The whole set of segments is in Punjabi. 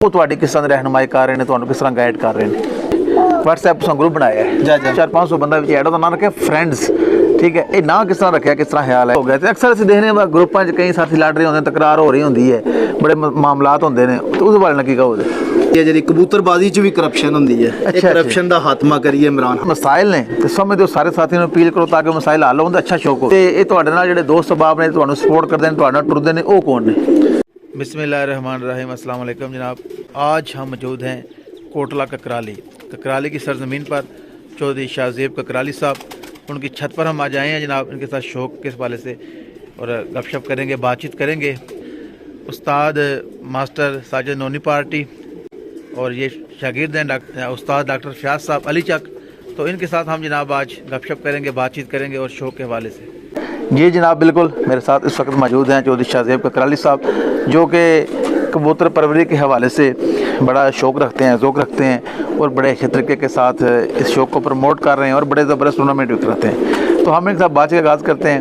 वो तुहाडी किस तरह रहनुमाई कर रहे हैं, तुहानू किस तरह गाइड कर रहे हैं। WhatsApp तुसां ग्रुप बनाया है 400-500 बंदा विच ऐड, नाम रखे फ्रेंड्स, ठीक है। ये ना किस तरह रखा, किस तरह ख्याल है हो गया। तो अक्सर असं देखने ग्रुपों कई साथी लड़ रहे होंगे, तकरार हो रही होंगी है, बड़े मामलात होंगे ने, तो उस बारे की कहो। ये जी कबूतरबाजी च भी करप्शन होंदी है, अच्छा, करप्शन का खात्मा करिए इमरान। मसाइल ने तो समझ दो सारे साथियों को अपील करो ताकि मसाइल हल हों, अच्छा शौक हो। ये तुहाडे नाल जिहड़े दोस्त अहबाब ने तुहानू सपोर्ट करते हैं, तुहाडे नाल टुरदे ने, वो कौन ने। बिस्मिल्लाहिर्रहमानिर्रहीम, अस्सलाम वालेकुम जनाब। आज हम मौजूद हैं कोटला ककराली की सरजमीन पर। चौधरी शाहजेब ककराली साहब, उनकी छत पर हम आज आए हैं जनाब। इनके साथ शौक के हवाले से और गपशप करेंगे, बातचीत करेंगे। उस्ताद मास्टर साजिद नोनी पार्टी और ये शागिर्द हैं उस्ताद डॉक्टर फयाज साहब अली चक। तो इनके साथ हम जनाब आज गपशप करेंगे, बातचीत करेंगे और शौक के हवाले से। जी जनाब, बिल्कुल मेरे साथ इस वक्त मौजूद हैं चौधरी शाहजेब ककराली साहब, जो कि कबूतर परवरी के हवाले से बड़ा शौक़ रखते हैं, ज़ौक़ रखते हैं और बड़े अच्छे तरीके के साथ इस शौक़ को प्रमोट कर रहे हैं और बड़े ज़बरदस्त टूर्नामेंट भी कराते हैं। तो हम इनके साथ बातचीत का आगाज़ करते हैं,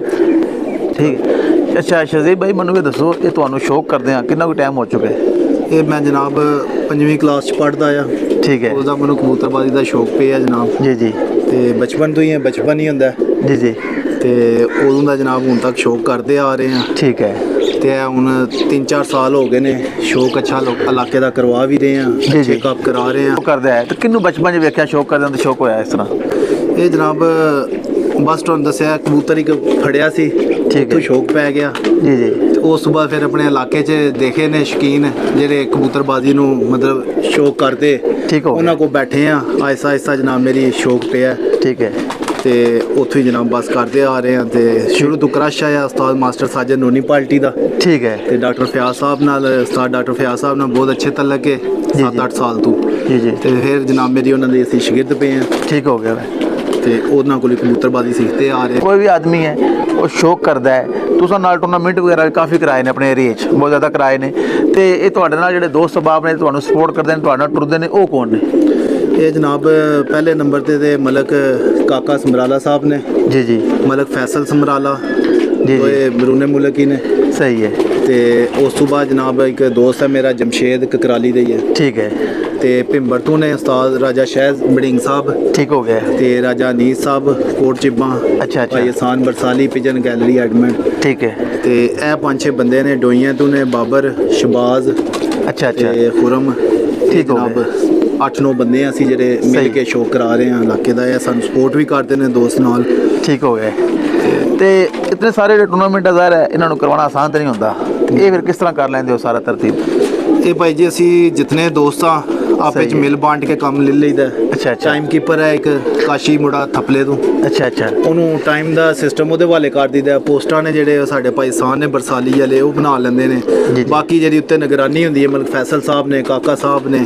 ठीक है। अच्छा शाहजेब भाई, मैनू ये दसो, ये तुहानू शौक़ करते हैं कितना कोई टाइम हो चुका है। ये मैं जनाब 5वीं क्लास पढ़ता आ, ठीक है। उसका मैं कबूतरबाजी का शौक पे है जनाब। जी जी। तो बचपन तो ही है, बचपन ही होंदा जी जी। तो उदों का जनाब हुण तक शौक करते आ रहे हैं, ठीक है। तो हुण 3-4 साल हो गए ने शौक अच्छा इलाके का करवा भी रहे हैं, अच्छे कप करा रहे हैं। करता है तो किन्नू बचपन च वेख्या शौक करदे, तो शौक होया इस तरह। ये जनाब बस तुहानू दस्सिया कबूतर ही फड़िया सी, ठीक है, शौक पै गया जी जी। उस तो बाद फिर अपने इलाके च देखे ने शौकीन जेह्ड़े कबूतरबाजी नू मतलब शौक करते, ठीक हो, उन्होंने को बैठे हैं आहिस्ता आहिस्ता जनाब मेरी शौक पे है, ठीक है। तो उत्थों ही जनाब बस करते आ रहे हैं। तो शुरू तो क्रश आया उस्ताद मास्टर साजिद नोनी पार्टी का, ठीक है। तो डॉक्टर फयाज साहब नाल, उस्ताद डॉक्टर फयाज साहब नाल बहुत अच्छे तल्लक है 7-8 साल तो, जी जी। तो फिर जनाब मेरी उन्होंने असीं शागिर्द पे हैं, ठीक हो गया। तो उन्होंने को कबूतरबाजी सीखते आ रहे हैं। कोई भी आदमी है वो शौक करता है, तुसा नाल टूर्नामेंट वगैरह काफ़ी कराए ने अपने एरिए च, बहुत ज़्यादा कराए ने। तो ये तुहाडे नाल जिहड़े दोस्त अहबाब ने तुहानू सपोर्ट करते हैं, तुहाडे नाल टुरदे ने, वो कौन ने। ये जनाब पहले नंबर ते मलक काका समराला साहब ने, जी जी। मलक फैसल समराला जी तो ये बरूने मुल्क ही ने, सही है। तो उस तो बाद जनाब एक दोस्त है मेरा जमशेद ककराली दे है, ठीक है। तो भिंबर तो ने उस्ताद राजा शहज बड़िंग साहब, ठीक हो गया। तो राजा अनीस साहब कोट चिब्बा, अच्छा अच्छा। भाई एहसान बरसाली पिजन गैलरी एडमिट, ठीक है। तो यह 5-6 बंदे ने, डोइयां तो ने बाबर शबाज, अच्छा अच्छा, खुरम, ठीक हो जनाब 8-9 बंदे हैं असी जेह्ड़े मिल के शौक करा रहे हैं इलाके का, सानू सपोर्ट भी करते हैं दोस्त नाल, ठीक हो गया। तो इतने सारे टूर्नामेंट ज़ाहिर है इन्होंने करवाना आसान तो नहीं होता, ये फिर किस तरह कर लेंदे हो सारा तरतीब। ये भाई जी असी जितने दोस्त हाँ आपस च मिल बांट के काम ले लईदा। अच्छा अच्छा। टाइम कीपर है एक काशी मुड़ा थपले तो, अच्छा अच्छा, ਉਹਨੂੰ टाइम ਦਾ सिस्टम ਉਹਦੇ ਹਵਾਲੇ ਕਰ ਦਿੱਤਾ। ਪੋਸਟਾਂ ਨੇ ਜਿਹੜੇ ਸਾਡੇ ਭਾਈ ਸਾਹਨ ਨੇ ਬਰਸਾਲੀ ਵਾਲੇ ਉਹ ਬਣਾ ਲੈਂਦੇ ਨੇ, ਬਾਕੀ ਜਿਹੜੀ ਉੱਤੇ ਨਿਗਰਾਨੀ ਹੁੰਦੀ ਹੈ ਮਲਕ ਫੈਸਲ ਸਾਹਿਬ ਨੇ, ਕਾਕਾ ਸਾਹਿਬ ਨੇ,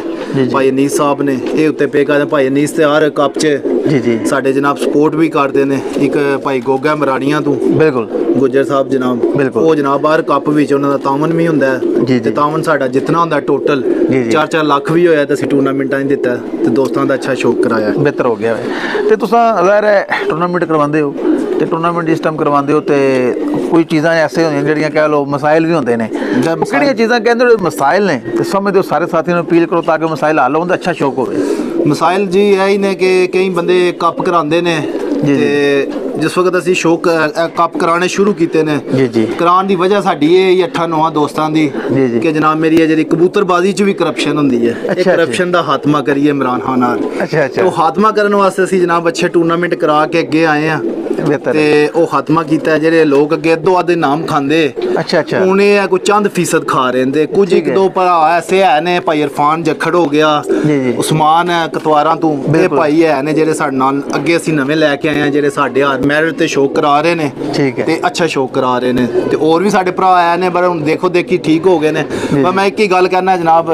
ਭਾਈ ਅਨੀਸ ਸਾਹਿਬ ਨੇ, ਇਹ ਉੱਤੇ ਪੇ ਕਰਦੇ। ਭਾਈ ਅਨੀਸ ਤੇ ਹਰ ਕੱਪ 'ਚ ਜੀ ਜੀ ਸਾਡੇ ਜਨਾਬ ਸਪੋਰਟ ਵੀ ਕਰਦੇ ਨੇ। ਇੱਕ ਭਾਈ ਗੋਗਾ ਮਰਾੜੀਆਂ ਤੋਂ, ਬਿਲਕੁਲ ਗੁੱਜਰ ਸਾਹਿਬ ਜਨਾਬ, ਉਹ ਜਨਾਬ ਹਰ ਕੱਪ ਵਿੱਚ ਉਹਨਾਂ ਦਾ ਤਾਵਨ ਵੀ ਹੁੰਦਾ ਹੈ, ਤੇ ਤਾਵਨ ਸਾਡਾ ਜਿਤਨਾ ਹੁੰਦਾ ਟੋਟਲ 4-4 ਲੱਖ ਵੀ ਹੋਇਆ ਤੇ ਅਸੀਂ ਟੂਰਨਾਮੈਂਟਾਂ 'ਚ ਦਿੱਤਾ ਤੇ ਦੋਸਤਾਂ ਦਾ ਅੱਛਾ ਸ਼ੌਕ ਕਰਾਇਆ, ਬਿਹਤਰ ਹੋ ਗਿਆ। ਤੇ ਤੁਸੀਂ ਜ਼ਾਹਿਰ ਹੈ ਟੂਰਨਾਮੈਂਟ ਕਰਵਾਉਂਦੇ ਹੋ, ਤੇ ਟੂਰਨਾਮੈਂਟ ਜਿਸ ਟਾਈਮ ਕਰਵਾਉਂਦੇ ਹੋ ਤੇ ਕੋਈ ਚੀਜ਼ਾਂ ਐਸੇ ਹੁੰਦੀਆਂ ਜਿਹੜੀਆਂ ਕਹਿ ਲਓ ਮਸਾਇਲ ਵੀ ਹੁੰਦੇ ਨੇ, ਕਿਹੜੀਆਂ ਚੀਜ਼ਾਂ ਕਹਿੰਦੇ ਹੋ ਮਸਾਇਲ ਨੇ, ਤੇ ਸਮਝਦੇ ਹੋ ਸਾਰੇ ਸਾਥੀਆਂ ਨੂੰ ਅਪੀਲ ਕਰੋ ਤਾਂ ਕਿ ਮਸਾਇਲ ਹੱਲ ਹੋਣ ਦਾ ਅੱਛਾ ਸ਼ੌਕ ਹੋਵੇ। ਮਸਾਇਲ ਜੀ ਇਹ ਹੀ ਨੇ ਕਿ ਕਈ ਬੰਦੇ ਕੱਪ ਕਰਾਉਂਦੇ ਨੇ, ਤੇ ਜਿਸ ਵਕਤ ਅਸੀਂ ਸ਼ੌਕ ਕੱਪ ਕਰਾਣੇ ਸ਼ੁਰੂ ਕੀਤੇ ਨੇ, ਜੀ ਜੀ, ਕਰਾਉਣ ਦੀ ਵਜ੍ਹਾ ਸਾਡੀ ਇਹ ਹੀ 8-9 ਦੋਸਤਾਂ ਦੀ ਕਿ ਜਨਾਬ ਮੇਰੀ ਇਹ ਜਿਹੜੀ ਕਬੂਤਰਬਾਜ਼ੀ 'ਚ ਵੀ ਕਰਪਸ਼ਨ ਹੁੰਦੀ ਹੈ, ਇਹ ਕਰਪਸ਼ਨ ਦਾ ਖਾਤਮਾ ਕਰੀਏ ਇਮਰਾਨ ਖਾਨ ਨਾਲ। ਅੱਛਾ ਅੱਛਾ। ਉਹ ਖਾਤਮਾ ਕਰਨ ਵਾਸਤੇ ਅਸੀਂ ਜਨਾਬ ਅੱਛੇ ਟੂਰਨਾਮੈਂਟ ਕਰਾ ਕੇ ਅੱਗੇ ਆਏ ਆ, ਤੇ ਉਹ ਖਾਤਮਾ ਕੀਤਾ। ਜਿਹੜੇ ਲੋਕ ਅੱਗੇ ਅੱਧੋ ਅੱਧ ਇਨਾਮ ਖਾਂਦੇ, ਅੱਛਾ ਅੱਛਾ, ਹੁਣ ਇਹ ਕੋਈ ਚੰਦ ਫੀਸਦ ਖਾ ਰਹੇ ਨੇ। ਕੁਝ ਇੱਕ ਦੋ ਭਰਾ ਐਸੇ ਹੈ ਨੇ, ਭਾਈ ਇਰਫਾਨ ਜਖੜ ਹੋ ਗਿਆ, ਉਸਮਾਨ ਹੈ ਕਤਵਾਰਾਂ ਤੋਂ, ਇਹ ਭਾਈ ਹੈ ਨੇ ਜਿਹੜੇ ਸਾਡੇ ਨਾਲ ਅੱਗੇ ਅਸੀਂ ਨਵੇਂ ਲੈ ਕੇ ਆਏ ਆ, ਜਿਹੜੇ ਸਾਡੇ ਮੈਰਿਟ ਤੇ ਸ਼ੌਕ ਕਰਾ ਰਹੇ ਨੇ, ਤੇ ਅੱਛਾ ਸ਼ੌਕ ਕਰਾ ਰਹੇ ਨੇ। ਤੇ ਹੋਰ ਵੀ ਸਾਡੇ ਭਰਾ ਆਏ ਨੇ, ਪਰ ਹੁਣ ਦੇਖੋ ਦੇਖੀ ਠੀਕ ਹੋ ਗਏ ਨੇ। ਪਰ ਮੈਂ ਇੱਕ ਹੀ ਗੱਲ ਕਹਿਣਾ ਜਨਾਬ,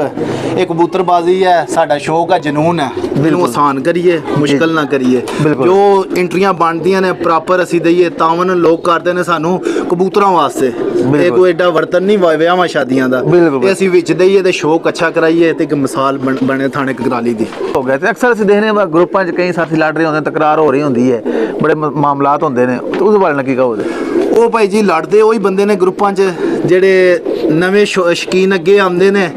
ਇਹ ਕਬੂਤਰਬਾਜ਼ੀ ਹੈ ਸਾਡਾ ਸ਼ੌਕ ਹੈ, ਜਨੂਨ ਹੈ, ਇਹਨੂੰ ਆਸਾਨ ਕਰੀਏ, ਮੁਸ਼ਕਲ ਨਾ ਕਰੀਏ। ਜੋ ਐਂਟਰੀਆਂ ਬਣਦੀਆਂ ਨੇ ਪ੍ਰੋਪਰ ਅਸੀਂ ਦਈਏ, ਤਾਵਨ ਲੋਕ ਕਰਦੇ ਨੇ ਸਾਨੂੰ ਕਬੂਤਰਾਂ ਵਾਸਤੇ, ਇਹ ਕੋਈ ਐਡਾ ਵਰਤਨ ਨਹੀਂ ਵਿਆਹਾਂ ਸ਼ਾਦੀਆਂ ਦਾ, ਇਹ ਅਸੀਂ ਵਿੱਚ ਦਈਏ ਤੇ ਸ਼ੌਕ ਅੱਛਾ ਕਰਾਈਏ ਤੇ ਇੱਕ ਮਿਸਾਲ ਬਣੇ ਥਾਣੇ ਕਕਰਾਲੀ ਦੀ ਹੋ ਗਿਆ। ਤੇ ਅਕਸਰ ਅਸੀਂ ਦੇਖਨੇ ग्रुपों कई साथी लड़ रहे होंगे, तकरार हो रही होंगी है, बड़े मामलात होंगे ने, तो उस बारे की कहो। ਉਹ ਭਾਈ ਜੀ ਲੜਦੇ ਉਹੀ ਬੰਦੇ ਨੇ ਗਰੁੱਪਾਂ 'ਚ ਜਿਹੜੇ ਨਵੇਂ ਸ਼ੌਕੀਨ ਅੱਗੇ ਆਉਂਦੇ ਨੇ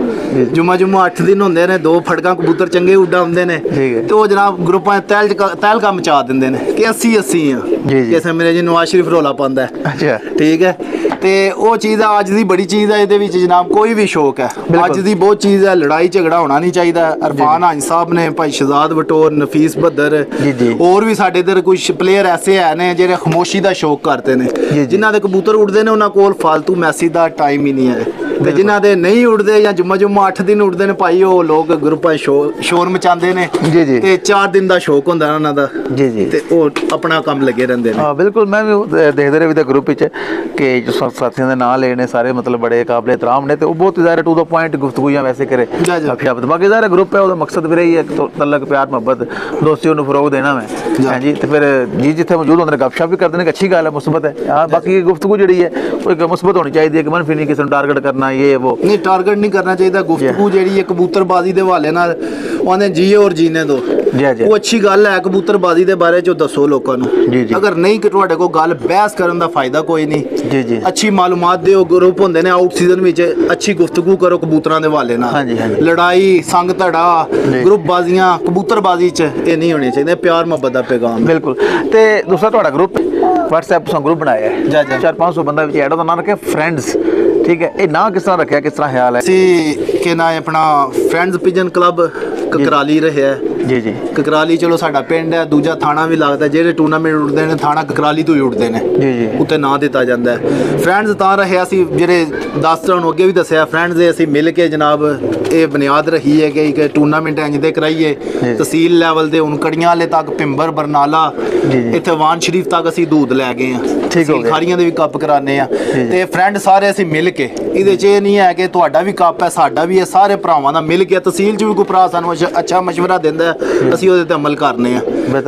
ਜੁਮਾ 8 ਦਿਨ ਹੁੰਦੇ ਨੇ, 2 ਫੜਕਾਂ ਕਬੂਤਰ ਚੰਗੇ ਉੱਡਾ ਹੁੰਦੇ ਨੇ ਠੀਕ ਹੈ। ਤੇ ਉਹ ਜਨਾਬ ਗਰੁੱਪਾਂ ਤਹਿਲਕਾ ਮਚਾ ਦਿੰਦੇ ਨੇ ਕਿ 80 ਆ ਕਿਸੇ ਮੇਰੇ ਜੀ ਨਵਾਜ਼ ਸ਼ਰੀਫ ਰੋਲਾ ਪਾਉਂਦਾ ਅੱਛਾ ਠੀਕ ਹੈ। ਤੇ ਉਹ ਚੀਜ਼ ਆ ਅੱਜ ਦੀ ਬੜੀ ਚੀਜ਼ ਹੈ ਇਹਦੇ ਵਿੱਚ ਜਨਾਬ, ਕੋਈ ਵੀ ਸ਼ੌਕ ਹੈ ਅੱਜ ਦੀ ਬਹੁਤ ਚੀਜ਼ ਹੈ, ਲੜਾਈ ਝਗੜਾ ਹੋਣਾ ਨਹੀਂ ਚਾਹੀਦਾ। ਅਰਫਾਨ ਹਾਂਜ ਸਾਹਿਬ ਨੇ, ਭਾਈ ਸ਼ਹਜ਼ਾਦ ਵਟੋਰ, ਨਫੀਸ ਬੱਦਰ, ਹੋਰ ਵੀ ਸਾਡੇ ਇਧਰ ਕੁਝ ਪਲੇਅਰ ਐਸੇ ਹੈ ਨੇ ਜਿਹੜੇ ਖਾਮੋਸ਼ੀ ਦਾ ਸ਼ੌਕ ਕਰਦੇ ਨੇ, ਜਿਨ੍ਹਾਂ ਦੇ ਕਬੂਤਰ ਉੱਡਦੇ ਨੇ ਉਹਨਾਂ ਕੋਲ ਫालतू ਮੈਸੇਜ ਦਾ ਟਾਈਮ ਹੀ ਨਹੀਂ ਹੈ, ਤੇ ਜਿਨ੍ਹਾਂ ਦੇ ਨਹੀਂ ਉੱਡਦੇ ਜਾਂ ਜੁਮਾ 8 ਦਿਨ ਉੱਡਦੇ ਨੇ ਭਾਈ, ਉਹ ਲੋਕ ਗਰੁੱਪਾਂ ਸ਼ੋਰ ਮਚਾਉਂਦੇ ਨੇ ਤੇ 4 ਦਿਨ ਦਾ ਸ਼ੌਕ ਹੁੰਦਾ ਉਹਨਾਂ ਦਾ ਤੇ ਉਹ ਆਪਣਾ ਕੰਮ ਲੱਗੇ ਰਹਿੰਦੇ ਨੇ। ਹਾਂ ਬਿਲਕੁਲ, ਮੈਂ ਵੀ ਦੇਖਦੇ ਰਹੇ ਵੀ ਤਾਂ ਗਰੁੱਪ ਵਿੱਚ ਕਿ ਜੋ ਸਾਥੀਆਂ ਦੇ ਨਾਂ ਲਏ ਨੇ ਸਾਰੇ ਮਤਲਬ ਬੜੇ ਕਾਬਲੇ ਇਤਰਾਮ ਨੇ, ਤੇ ਉਹ ਬਹੁਤ ਜ਼ਾਹਿਰ ਟੂ ਦਾ ਪੁਆਇੰਟ ਗੁਫ਼ਤਗੂਆਂ ਵੈਸੇ ਕਰੇ ਬਾਕੀ ਜ਼ਾਹਿਰ ਗਰੁੱਪ ਹੈ, ਉਹਦਾ ਮਕਸਦ ਵੀ ਰਹੀ ਹੈ ਤਲਕ ਪਿਆਰ ਮੁਹੱਬਤ ਦੋਸਤੀ ਨੂੰ ਫਰੋਗ ਦੇਣਾ ਮੈਂ ਹਾਂਜੀ, ਤੇ ਫਿਰ ਜੀ ਜਿੱਥੇ ਮੌਜੂਦ ਹੁੰਦੇ ਨੇ ਗੱਪਸ਼ਪ ਵੀ ਕਰਦੇ ਨੇ, ਅੱਛੀ ਗੱਲ ਹੈ, ਮੁਸਬਤ ਹੈ। ਹਾਂ ਬਾਕੀ ਗੁਫ਼ਤਗੂ ਜਿਹੜੀ ਹੈ ਉਹ ਇੱਕ ਮੁਸਬਤ ਹੋਣੀ ਚਾਹੀਦੀ ਹੈ ਕਿ ਮਨਫੀ ਨਹੀਂ ਕਿਸੇ ਨੂੰ ਟਾਰਗੇਟ ਕਰਨਾ, ਇਹ ਉਹ ਨਹੀਂ ਟਾਰਗੇਟ ਨਹੀਂ ਕਰਨਾ ਚਾਹੀਦਾ। ਗੁਫ਼ਤਗੂ ਜਿਹੜੀ ਹੈ ਕਬੂਤਰਬਾਜ਼ੀ ਦੇ ਹਵਾਲੇ ਨਾਲ ਉਹਨੇ ਜੀਏ ਔਰ ਜੀਨੇ ਦੋ, ਉਹ ਅੱਛੀ ਗੱਲ ਹੈ। ਕਬੂਤਰਬਾਜ਼ੀ ਦੇ ਬਾਰੇ ਚ ਦੱਸੋ ਲੋਕਾਂ ਨੂੰ, ਅਗਰ ਨਹੀਂ ਕਿ ਤੁਹਾਡੇ ਕੋਲ ਗੱਲ ਬਹਿਸ ਕਰਨ ਦਾ ਫਾਇਦਾ ਕੋਈ ਨਹੀਂ, ਅੱਛੀ ਮਾਲੂਮਾਤ ਦਿਓ। ਗਰੁੱਪ ਹੁੰਦੇ ਨੇ ਆਊਟ ਸੀਜ਼ਨ ਵਿੱਚ, ਅੱਛੀ ਗੁਫ਼ਤਗੂ ਕਰੋ ਕਬੂਤਰਾਂ ਦੇ ਹਵਾਲੇ ਨਾਲ। ਲੜਾਈ ਸੰਗ ਧੜਾ ਗਰੁੱਪਬਾਜ਼ੀਆਂ ਕਬੂਤਰਬਾਜ਼ੀ ਚ ਇਹ ਨਹੀਂ ਹੋਣੀ ਚਾਹੀਦੀ, ਪਿਆਰ ਮੁਹੱਬਤ ਦਾ ਪੈਗਾਮ। ਬਿਲਕੁਲ। ਤੇ ਦੂਸਰਾ ਤੁਹਾਡਾ ਗਰੁੱਪ WhatsApp ਤੋਂ ਗਰੁੱਪ ਬਣਾਇਆ ਹੈ 400-500 ਬੰਦਾ ਵਿੱਚ ਐਡ, ਉਹਦਾ ਨਾਮ ਰੱਖਿਆ ਫਰੈਂਡਸ, ਠੀਕ ਹੈ। ਇਹ ਨਾਂ ਕਿਸ ਤਰ੍ਹਾਂ ਰੱਖਿਆ, ਕਿਸ ਤਰ੍ਹਾਂ ਖਿਆਲ ਹੈ? ਅਸੀਂ ਕਿ ਨਾ ਆਪਣਾ ਫਰੈਂਡਸ ਪਿਜਨ ਕਲੱਬ ਕਕਰਾਲੀ ਰਿਹਾ ਜੀ ਕਕਰਾਲੀ, ਚਲੋ ਸਾਡਾ ਪਿੰਡ ਹੈ, ਦੂਜਾ ਥਾਣਾ ਵੀ ਲੱਗਦਾ, ਜਿਹੜੇ ਟੂਰਨਾਮੈਂਟ ਉੱਡਦੇ ਨੇ ਥਾਣਾ ਕਕਰਾਲੀ ਤੋਂ ਹੀ ਉੱਡਦੇ ਨੇ ਜੀ ਉੱਤੇ ਨਾਂ ਦਿੱਤਾ ਜਾਂਦਾ ਹੈ। ਫਰੈਂਡਸ ਤਾਂ ਰਿਹਾ ਸੀ ਜਿਹੜੇ 10 ਤੁਹਾਨੂੰ ਅੱਗੇ ਵੀ ਦੱਸਿਆ, ਫਰੈਂਡਸ ਦੇ ਅਸੀਂ ਮਿਲ ਕੇ ਜਨਾਬ ਇਹ ਬੁਨਿਆਦ ਰਹੀ ਹੈ ਕਿ ਇੱਕ ਟੂਰਨਾਮੈਂਟ ਇੰਜ ਦੇ ਕਰਾਈਏ ਤਹਿਸੀਲ ਲੈਵਲ ਦੇ, ਹੁਣ ਕੜੀਆਂ ਵਾਲੇ ਤੱਕ, ਭਿੰਬਰ, ਬਰਨਾਲਾ, ਇੱਥੇ ਵਾਨ ਸ਼ਰੀਫ ਤੱਕ ਅਸੀਂ ਦੂਧ ਲੈ ਗਏ ਹਾਂ, ਖਾਰੀਆਂ ਦੇ ਵੀ ਕੱਪ ਕਰਾਉਂਦੇ ਆ। ਤੇ ਫਰੈਂਡ ਸਾਰੇ ਅਸੀਂ ਮਿਲ ਕੇ, ਇਹਦੇ 'ਚ ਇਹ ਨਹੀਂ ਹੈ ਕਿ ਤੁਹਾਡਾ ਵੀ ਕੱਪ ਹੈ ਸਾਡਾ ਵੀ ਹੈ, ਸਾਰੇ ਭਰਾਵਾਂ ਦਾ ਮਿਲ ਕੇ। ਤਹਿਸੀਲ 'ਚ ਵੀ ਕੋਈ ਭਰਾ ਸਾਨੂੰ ਅੱਛਾ ਮਸ਼ਵਰਾ ਦਿੰਦਾ, ਅਸੀਂ ਉਹਦੇ ਤੇ ਅਮਲ ਕਰਨੇ ਆ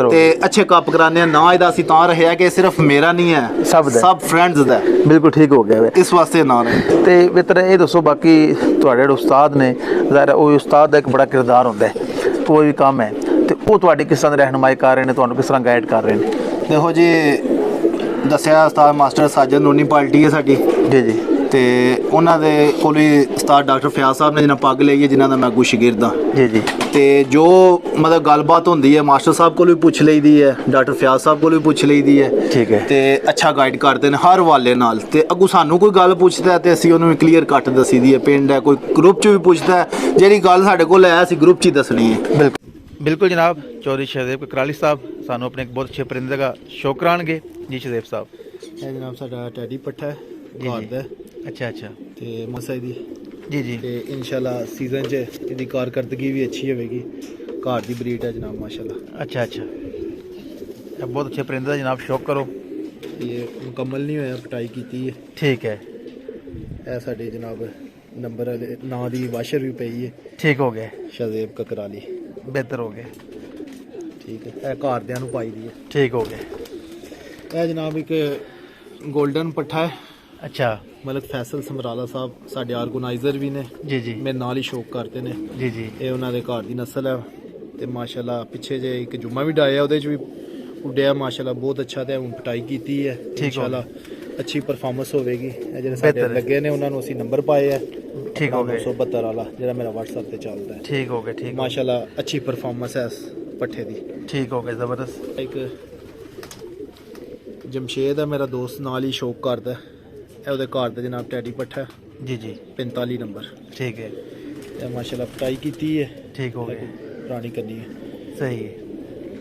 ਤੇ ਅੱਛੇ ਕੱਪ ਕਰਾਉਂਦੇ ਆ। ਨਾ ਇਹਦਾ ਅਸੀਂ ਤਾਂ ਰਹਿਆ ਕਿ ਸਿਰਫ ਮੇਰਾ ਨਹੀਂ ਹੈ, ਸਭ ਫਰੈਂਡਸ ਦਾ। ਬਿਲਕੁਲ ਠੀਕ ਹੋ ਗਿਆ, ਇਸ ਵਾਸਤੇ ਨਾ ਰਹੇ। ਤੇ ਮਿੱਤਰ ਇਹ ਦੱਸੋ, ਬਾਕੀ ਤੁਹਾਡੇ ਜਿਹੜੇ ਉਸਤਾਦ ਨੇ, ਜ਼ਾਹਿਰ ਉਹ ਉਸਤਾਦ ਦਾ ਇੱਕ ਬੜਾ ਕਿਰਦਾਰ ਹੁੰਦਾ ਹੈ, ਕੋਈ ਵੀ ਕੰਮ ਹੈ ਤੇ ਉਹ ਤੁਹਾਡੀ ਕਿਸ ਤਰ੍ਹਾਂ ਦੀ ਰਹਿਨੁਮਾਈ ਕਰ ਰਹੇ ਨੇ, ਤੁਹਾਨੂੰ ਕਿਸ ਤਰ੍ਹਾਂ ਗਾਈਡ ਕਰ ਰਹੇ ਨੇ? ਦੇਖੋ ਜੀ, ਦੱਸਿਆ ਉਸਤਾਦ ਮਾਸਟਰ ਸਾਜਦ ਨੂਨੀ ਪਾਰਟੀ ਹੈ ਸਾਡੀ ਜੀ ਤੇ ਉਹਨਾਂ ਦੇ ਕੋਲ ਵੀ ਉਸਤਾਦ ਡਾਕਟਰ ਫਿਆਜ਼ ਸਾਹਿਬ ਨੇ ਜਿਹਨਾਂ ਪੱਗ ਲਈ ਹੈ, ਜਿਨ੍ਹਾਂ ਦਾ ਮੈਂ ਅੱਗੂ ਸ਼ਾਗਿਰਦ ਹਾਂ ਜੀ। ਤੇ ਜੋ ਮਤਲਬ ਗੱਲਬਾਤ ਹੁੰਦੀ ਹੈ ਮਾਸਟਰ ਸਾਹਿਬ ਕੋਲ ਵੀ ਪੁੱਛ ਲਈਦੀ ਹੈ, ਡਾਕਟਰ ਫਿਆਜ਼ ਸਾਹਿਬ ਕੋਲ ਵੀ ਪੁੱਛ ਲਈਦੀ ਹੈ, ਠੀਕ ਹੈ। ਤੇ ਅੱਛਾ ਗਾਈਡ ਕਰਦੇ ਨੇ ਹਰ ਹਵਾਲੇ ਨਾਲ। ਤੇ ਅੱਗੂ ਸਾਨੂੰ ਕੋਈ ਗੱਲ ਪੁੱਛਦਾ ਤੇ ਅਸੀਂ ਉਹਨੂੰ ਕਲੀਅਰ ਕੱਟ ਦੱਸੀ ਦੀ ਹੈ। ਪਿੰਡ ਹੈ, ਕੋਈ ਗਰੁੱਪ 'ਚ ਵੀ ਪੁੱਛਦਾ, ਜਿਹੜੀ ਗੱਲ ਸਾਡੇ ਕੋਲ ਹੈ ਅਸੀਂ ਗਰੁੱਪ 'ਚ ਹੀ ਦੱਸਣੀ ਹੈ। ਬਿਲਕੁਲ ਜਨਾਬ, ਚੌਧਰੀ ਸ਼ਹਜ਼ੇਬ ਕਕਰਾਲੀ ਸਾਹਿਬ ਸਾਨੂੰ ਆਪਣੇ ਇੱਕ ਬਹੁਤ ਅੱਛੇ ਪਰਿੰਦੇ ਦਾ ਸ਼ੌਕ ਕਰਾਉਣਗੇ ਜੀ। ਸ਼ਹਜ਼ੇਬ ਸਾਹਿਬ, ਇਹ ਜਨਾਬ ਸਾਡਾ ਟੈਡੀ ਪੱਠਾ ਹੈ ਘਰ ਦਾ। ਅੱਛਾ ਤੇ ਮਸਾਈ ਦੀ ਜੀ ਤੇ ਇਨਸ਼ਾਅੱਲਾ ਸੀਜ਼ਨ 'ਚ ਇਹਦੀ ਕਾਰਕਰਦਗੀ ਵੀ ਅੱਛੀ ਹੋਵੇਗੀ। ਘਰ ਦੀ ਬਰੀਡ ਹੈ ਜਨਾਬ ਮਾਸ਼ਾਅੱਲਾ। ਅੱਛਾ ਇਹ ਬਹੁਤ ਅੱਛੇ ਪਰਿੰਦੇ ਦਾ ਜਨਾਬ ਸ਼ੌਕ ਕਰੋ। ਇਹ ਮੁਕੰਮਲ ਨਹੀਂ ਹੋਇਆ, ਪਟਾਈ ਕੀਤੀ ਹੈ, ਠੀਕ ਹੈ। ਇਹ ਸਾਡੇ ਜਨਾਬ ਨੰਬਰ ਵਾਲੇ ਨਾਂ ਦੀ ਵਾਸ਼ਰ ਵੀ ਪਈ ਹੈ, ਠੀਕ ਹੋ ਗਿਆ। ਸ਼ਹਜ਼ੇਬ ਕਕਰਾਲੀ, ਬਿਹਤਰ ਹੋ ਗਿਆ, ਠੀਕ ਹੈ। ਇਹ ਘਰਦਿਆਂ ਨੂੰ ਪਾਈ ਦੀ ਹੈ, ਠੀਕ ਹੋ ਗਿਆ। ਇਹ ਜਨਾਬ ਇੱਕ ਗੋਲਡਨ ਪੱਠਾ ਹੈ। ਅੱਛਾ, ਮਲਕ ਫੈਸਲ ਸਮਰਾਲਾ ਸਾਹਿਬ ਸਾਡੇ ਆਰਗੇਨਾਈਜ਼ਰ ਵੀ ਨੇ ਜੀ ਮੇਰੇ ਨਾਲ ਹੀ ਸ਼ੌਕ ਕਰਦੇ ਨੇ ਜੀ। ਇਹ ਉਹਨਾਂ ਦੇ ਘਰ ਦੀ ਨਸਲ ਹੈ ਤੇ ਮਾਸ਼ਾਅੱਲਾ ਪਿੱਛੇ ਜੇ ਇੱਕ ਜੁਮਾ ਵੀ ਡਾਇਆ, ਉਹਦੇ 'ਚ ਵੀ ਉੱਡਿਆ ਮਾਸ਼ਾਅੱਲਾ ਬਹੁਤ ਅੱਛਾ। ਤੇ ਹੁਣ ਪਟਾਈ ਕੀਤੀ ਹੈ, ਇਨਸ਼ਾਅੱਲਾ ਅੱਛੀ ਪਰਫਾਰਮੈਂਸ ਹੋਵੇਗੀ। ਇਹ ਜਿਹੜੇ ਸਾਡੇ ਲੱਗੇ ਨੇ ਉਹਨਾਂ ਨੂੰ ਅਸੀਂ ਨੰਬਰ ਪਾਏ ਹੈ, ਠੀਕ ਹੋ ਗਿਆ, 972 ਵਾਲਾ ਜਿਹੜਾ ਮੇਰਾ WhatsApp ਤੇ ਚੱਲਦਾ ਹੈ, ਠੀਕ ਹੋ ਗਿਆ, ਠੀਕ ਮਾਸ਼ਾਅੱਲਾ ਅੱਛੀ ਪਰਫਾਰਮੈਂਸ ਹੈ ਇਸ ਪੱਠੇ ਦੀ, ਠੀਕ ਹੋ ਗਿਆ, ਜ਼ਬਰਦਸਤ। ਇੱਕ ਜਮਸ਼ੇਦ ਹੈ ਮੇਰਾ ਦੋਸਤ, ਨਾਲ ਹੀ ਸ਼ੌਕ ਕਰਦਾ, ਇਹ ਉਹਦੇ ਘਰ ਦਾ ਜਨਾਬ ਟੈਡੀ ਪੱਠਾ ਜੀ 45 ਨੰਬਰ, ਠੀਕ ਹੈ। ਇਹ ਮਾਸ਼ਾਅੱਲਾ ਪਟਾਈ ਕੀਤੀ ਹੈ, ਠੀਕ ਹੋ ਗਿਆ, ਪੁਰਾਣੀ ਕਰਨੀ ਹੈ, ਸਹੀ ਹੈ।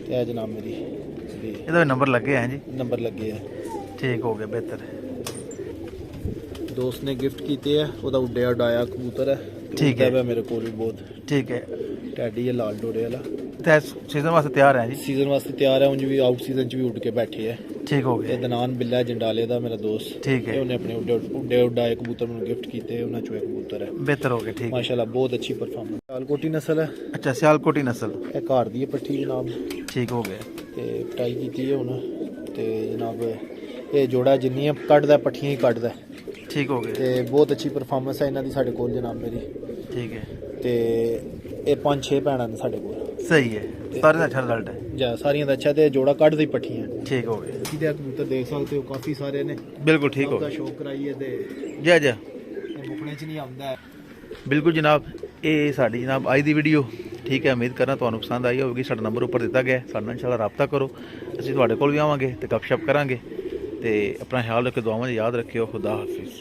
ਤੇ ਇਹ ਜਨਾਬ ਮੇਰੀ ਇਹਦਾ ਨੰਬਰ ਲੱਗੇ ਹੈ ਜੀ, ਨੰਬਰ ਲੱਗੇ ਹੈ, ਠੀਕ ਹੋ ਗਿਆ, ਬਿਹਤਰ ਹੈ। ਦੋਸਤ ਨੇ ਗਿਫਟ ਕੀਤੇ ਹੈ, ਉਹਦਾ ਉੱਡਿਆ ਉਡਾਇਆ ਕਬੂਤਰ ਹੈ, ਠੀਕ ਹੈ। ਮੇਰੇ ਕੋਲ ਵੀ ਬਹੁਤ, ਠੀਕ ਹੈ। ਟੈਡੀ ਹੈ ਲਾਲ ਡੋਰੇ ਵਾਲਾ, ਤੇ ਸੀਜ਼ਨ ਵਾਸਤੇ ਤਿਆਰ ਹੈ ਜੀ, ਸੀਜ਼ਨ ਵਾਸਤੇ ਤਿਆਰ ਹੈ। ਉਂਝ ਵੀ ਆਊਟ ਸੀਜ਼ਨ 'ਚ ਵੀ ਉੱਡ ਕੇ ਬੈਠੇ ਹੈ, ਠੀਕ ਹੋ ਗਿਆ। ਦਨਾਨ ਬਿੱਲਾ ਜੰਡਾਲੇ ਦਾ ਮੇਰਾ ਦੋਸਤ, ਠੀਕ ਹੈ। ਉਹਨੇ ਆਪਣੇ ਉੱਡੇ ਉਡਾਏ ਕਬੂਤਰ ਮੈਨੂੰ ਗਿਫਟ ਕੀਤੇ, ਉਹਨਾਂ 'ਚੋਂ ਇੱਕ ਕਬੂਤਰ ਹੈ, ਬਿਹਤਰ ਹੋ ਗਿਆ, ਠੀਕ ਮਾਸ਼ਾਅੱਲਾ, ਬਹੁਤ ਅੱਛੀ ਪਰਫਾਰਮੈਂਸ। ਸਿਆਲਕੋਟੀ ਨਸਲ ਹੈ। ਅੱਛਾ, ਸਿਆਲਕੋਟੀ ਨਸਲ, ਇਹ ਘਰ ਦੀ ਹੈ ਪੱਠੀ ਜਨਾਬ, ਠੀਕ ਹੋ ਗਿਆ। ਤੇ ਪਟਾਈ ਕੀਤੀ ਹੈ ਹੁਣ, ਤੇ ਜਨਾਬ ਇਹ ਜੋੜਾ ਜਿੰਨੀਆਂ ਕੱਢਦਾ ਪੱਠੀਆਂ ਹੀ ਕੱਢਦਾ, ਠੀਕ ਹੋ ਗਿਆ। ਤੇ ਬਹੁਤ ਅੱਛੀ ਪਰਫਾਰਮੈਂਸ ਹੈ ਇਹਨਾਂ ਦੀ ਸਾਡੇ ਕੋਲ ਜਨਾਬ ਮੇਰੀ, ਠੀਕ ਹੈ। ਤੇ ਇਹ 5-6 ਭੈਣਾਂ ਨੇ ਸਾਡੇ ਕੋਲ, ਸਹੀ ਹੈ। ਸਾਰਿਆਂ ਦਾ ਅੱਛਾ ਰਿਜ਼ਲਟ ਹੈ ਜਾਂ ਸਾਰੀਆਂ ਦਾ ਅੱਛਾ, ਤੇ ਜੋੜਾ ਕੱਢਦੀ ਪੱਠੀਆਂ, ਠੀਕ ਹੋ ਗਿਆ। ਜਿਹਦੇ ਕਬੂਤਰ ਦੇਖ ਸਕਦੇ ਹੋ ਕਾਫੀ ਸਾਰੇ ਨੇ, ਬਿਲਕੁਲ ਠੀਕ ਹੋ ਗਿਆ। ਸ਼ੌਕ ਕਰਾਈਏ ਤੇ ਜਾ ਮੁਕਣੇ 'ਚ ਨਹੀਂ ਆਉਂਦਾ, ਬਿਲਕੁਲ ਜਨਾਬ। ਇਹ ਸਾਡੀ ਜਨਾਬ ਅੱਜ ਦੀ ਵੀਡੀਓ ਠੀਕ ਹੈ। ਉਮੀਦ ਕਰਨਾ ਤੁਹਾਨੂੰ ਪਸੰਦ ਆਈ ਹੋਵੇਗੀ। ਸਾਡਾ ਨੰਬਰ ਉੱਪਰ ਦਿੱਤਾ ਗਿਆ, ਸਾਡੇ ਨਾਲ ਇਨਸ਼ਾਅੱਲਾ ਰਾਬਤਾ ਕਰੋ। ਅਸੀਂ ਤੁਹਾਡੇ ਕੋਲ ਵੀ ਆਵਾਂਗੇ ਤੇ ਗੱਪਸ਼ਪ ਕਰਾਂਗੇ। ਤੇ ਆਪਣਾ ਖਿਆਲ ਰੱਖਿਓ, ਦੁਆਵਾਂ 'ਚ ਯਾਦ ਰੱਖਿਓ। ਖੁਦਾ ਹਾਫਿਜ਼।